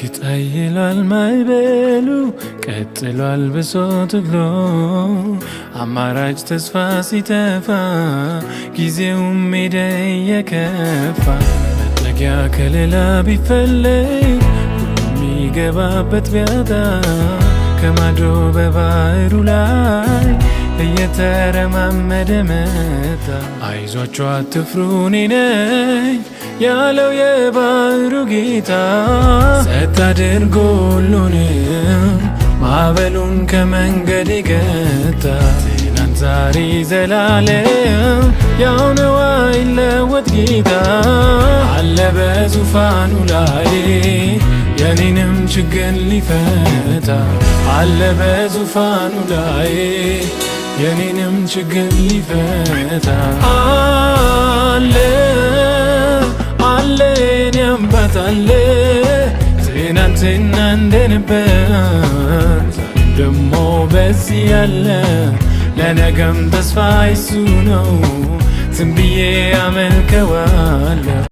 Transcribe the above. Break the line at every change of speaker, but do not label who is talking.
እርግጥ አይሏል ማይበሉ ቀጥሏል ብሶት ትግሎ አማራጭ ተስፋ ሲተፋ ጊዜውም ሜዳ የከፋ መጠጊያ ከሌላ ቢፈለግ ሁሉም የሚገባበት ቢያጣ ከማዶ በባህሩ ላይ እየተረማመደ መጣ። አይዟችሁ አትፍሩ እኔ ነኝ ያለው የባህሩ ጌታ ጸጥ አድርጎ ሁሉንም ማዕበሉን ከመንገድ ገታ። ትናንት ዛሬ ዘላለም ያው ነው አይለወጥ ጌታ አለ በዙፋኑ ላይ የኔንም ችግር ሊፈታ አለ በዙፋኑ ላይ የኔንም ችግር ሊፈታ አለ አለ የኔ አባት አለ ትናንትና እንደነበር ደሞ በዚህ ያለ ለነገም ተስፋ እሱ ነው ዝም ብዬ አመልከዋለሁ።